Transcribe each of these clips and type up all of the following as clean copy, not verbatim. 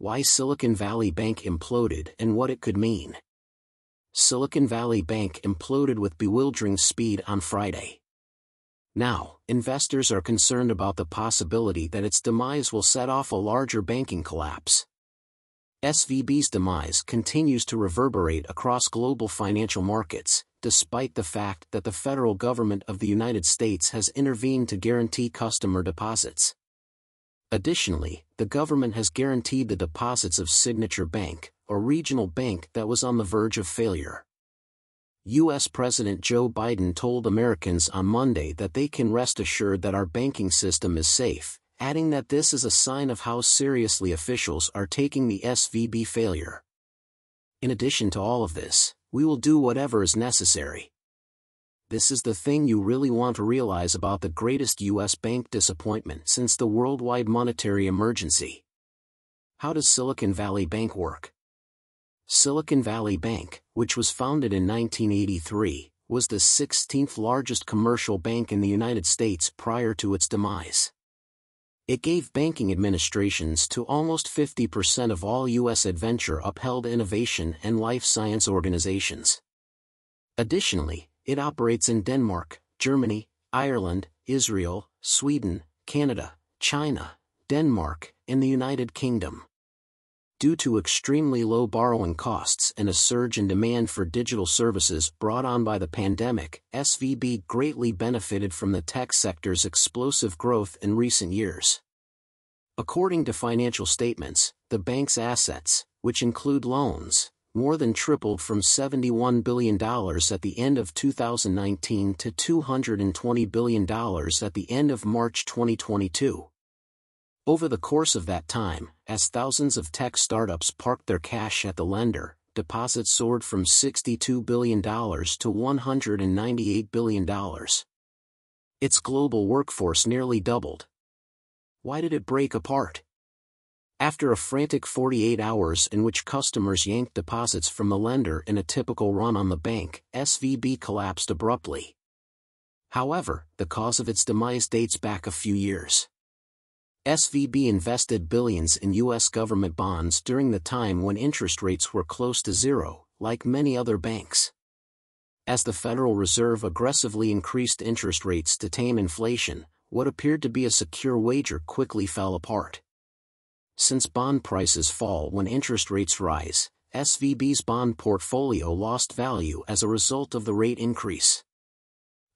Why Silicon Valley Bank imploded and what it could mean. Silicon Valley Bank imploded with bewildering speed on Friday. Now, investors are concerned about the possibility that its demise will set off a larger banking collapse. SVB's demise continues to reverberate across global financial markets, despite the fact that the federal government of the United States has intervened to guarantee customer deposits. Additionally, the government has guaranteed the deposits of Signature Bank, a regional bank that was on the verge of failure. U.S. President Joe Biden told Americans on Monday that they can rest assured that our banking system is safe, adding that this is a sign of how seriously officials are taking the SVB failure. In addition to all of this, we will do whatever is necessary. This is the thing you really want to realize about the greatest U.S. bank disappointment since the worldwide monetary emergency. How does Silicon Valley Bank work? Silicon Valley Bank, which was founded in 1983, was the 16th largest commercial bank in the United States prior to its demise. It gave banking administrations to almost 50% of all U.S. venture-upheld innovation and life science organizations. Additionally, it operates in Denmark, Germany, Ireland, Israel, Sweden, Canada, China, Denmark, and the United Kingdom. Due to extremely low borrowing costs and a surge in demand for digital services brought on by the pandemic, SVB greatly benefited from the tech sector's explosive growth in recent years. According to financial statements, the bank's assets, which include loans, more than tripled from $71 billion at the end of 2019 to $220 billion at the end of March 2022. Over the course of that time, as thousands of tech startups parked their cash at the lender, deposits soared from $62 billion to $198 billion. Its global workforce nearly doubled. Why did it break apart? After a frantic 48 hours in which customers yanked deposits from the lender in a typical run on the bank, SVB collapsed abruptly. However, the cause of its demise dates back a few years. SVB invested billions in U.S. government bonds during the time when interest rates were close to zero, like many other banks. As the Federal Reserve aggressively increased interest rates to tame inflation, what appeared to be a secure wager quickly fell apart. Since bond prices fall when interest rates rise, SVB's bond portfolio lost value as a result of the rate increase.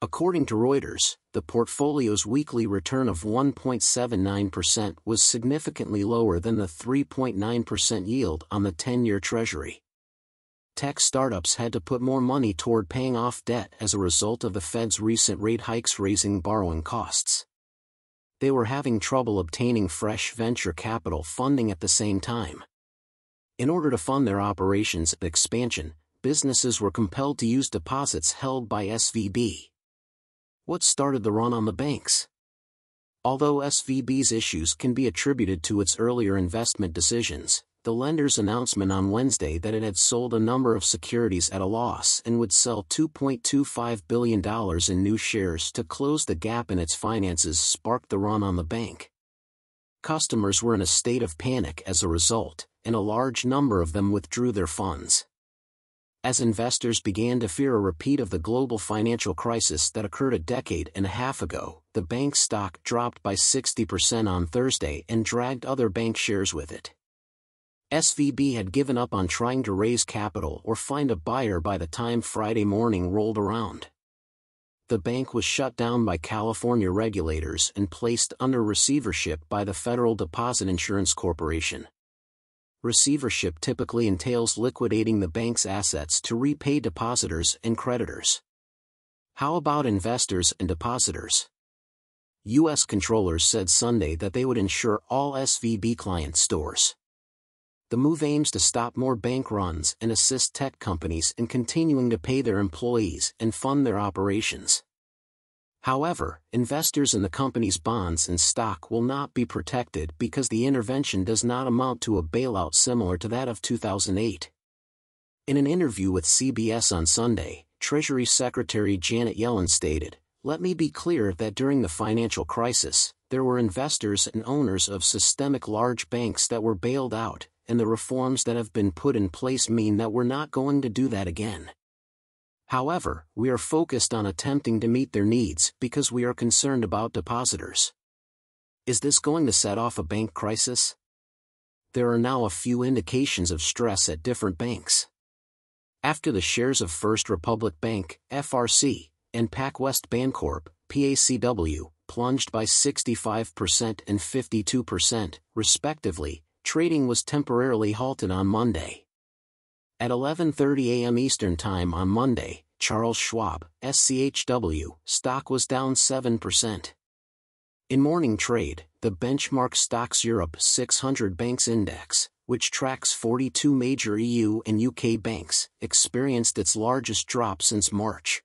According to Reuters, the portfolio's weekly return of 1.79% was significantly lower than the 3.9% yield on the 10-year Treasury. Tech startups had to put more money toward paying off debt as a result of the Fed's recent rate hikes raising borrowing costs. They were having trouble obtaining fresh venture capital funding at the same time. In order to fund their operations and expansion, businesses were compelled to use deposits held by SVB. What started the run on the banks? Although SVB's issues can be attributed to its earlier investment decisions, the lender's announcement on Wednesday that it had sold a number of securities at a loss and would sell $2.25 billion in new shares to close the gap in its finances sparked the run on the bank. Customers were in a state of panic as a result, and a large number of them withdrew their funds. As investors began to fear a repeat of the global financial crisis that occurred a decade and a half ago, the bank's stock dropped by 60% on Thursday and dragged other bank shares with it. SVB had given up on trying to raise capital or find a buyer by the time Friday morning rolled around. The bank was shut down by California regulators and placed under receivership by the Federal Deposit Insurance Corporation. Receivership typically entails liquidating the bank's assets to repay depositors and creditors. How about investors and depositors? U.S. controllers said Sunday that they would insure all SVB client stores. The move aims to stop more bank runs and assist tech companies in continuing to pay their employees and fund their operations. However, investors in the company's bonds and stock will not be protected because the intervention does not amount to a bailout similar to that of 2008. In an interview with CBS on Sunday, Treasury Secretary Janet Yellen stated, "Let me be clear that during the financial crisis, there were investors and owners of systemic large banks that were bailed out, and the reforms that have been put in place mean that we're not going to do that again. However, we are focused on attempting to meet their needs because we are concerned about depositors. Is this going to set off a bank crisis? There are now a few indications of stress at different banks. After the shares of First Republic Bank, FRC, and PacWest Bancorp, PACW, plunged by 65% and 52%, respectively, trading was temporarily halted on Monday. At 11:30 a.m. Eastern Time on Monday, Charles Schwab, SCHW, stock was down 7%. In morning trade, the benchmark Stocks Europe 600 Banks Index, which tracks 42 major EU and UK banks, experienced its largest drop since March.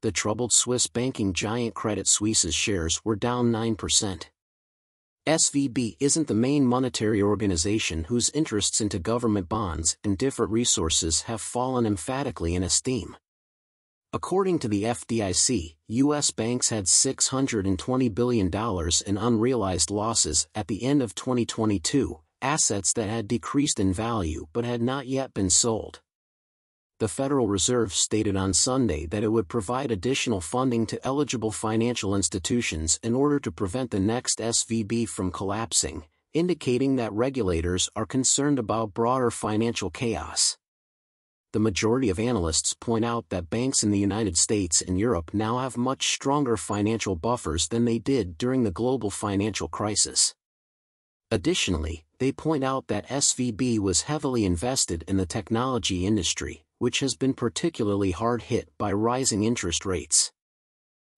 The troubled Swiss banking giant Credit Suisse's shares were down 9%. SVB isn't the main monetary organization whose interests into government bonds and different resources have fallen emphatically in esteem. According to the FDIC, U.S. banks had $620 billion in unrealized losses at the end of 2022, assets that had decreased in value but had not yet been sold. The Federal Reserve stated on Sunday that it would provide additional funding to eligible financial institutions in order to prevent the next SVB from collapsing, indicating that regulators are concerned about broader financial chaos. The majority of analysts point out that banks in the United States and Europe now have much stronger financial buffers than they did during the global financial crisis. Additionally, they point out that SVB was heavily invested in the technology industry, which has been particularly hard hit by rising interest rates.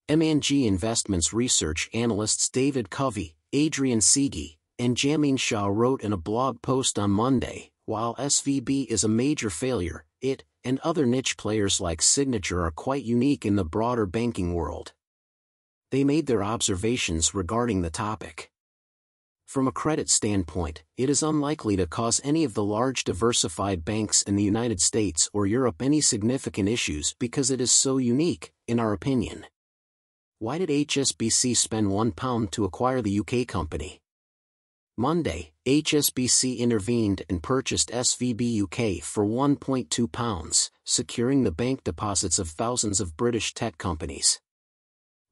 M&G Investments research analysts David Covey, Adrian Seegi, and Jamin Shah wrote in a blog post on Monday, while SVB is a major failure, it, and other niche players like Signature are quite unique in the broader banking world. They made their observations regarding the topic. From a credit standpoint, it is unlikely to cause any of the large diversified banks in the United States or Europe any significant issues because it is so unique, in our opinion. Why did HSBC spend £1 to acquire the UK company? Monday, HSBC intervened and purchased SVB UK for £1.2, securing the bank deposits of thousands of British tech companies.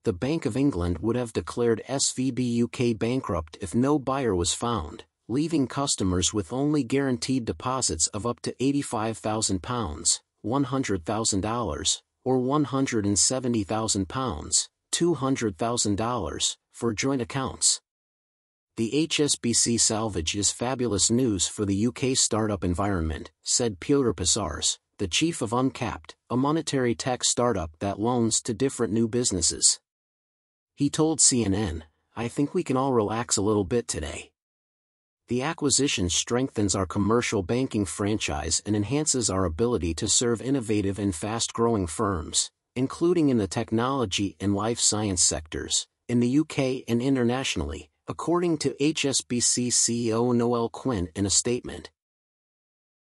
The Bank of England would have declared SVB UK bankrupt if no buyer was found, leaving customers with only guaranteed deposits of up to £85,000, $100,000, or £170,000, $200,000, for joint accounts. The HSBC salvage is fabulous news for the UK startup environment, said Piotr Pisars, the chief of Uncapped, a monetary tech startup that loans to different new businesses. He told CNN, "I think we can all relax a little bit today. The acquisition strengthens our commercial banking franchise and enhances our ability to serve innovative and fast-growing firms, including in the technology and life science sectors, in the UK and internationally," according to HSBC CEO Noel Quinn in a statement.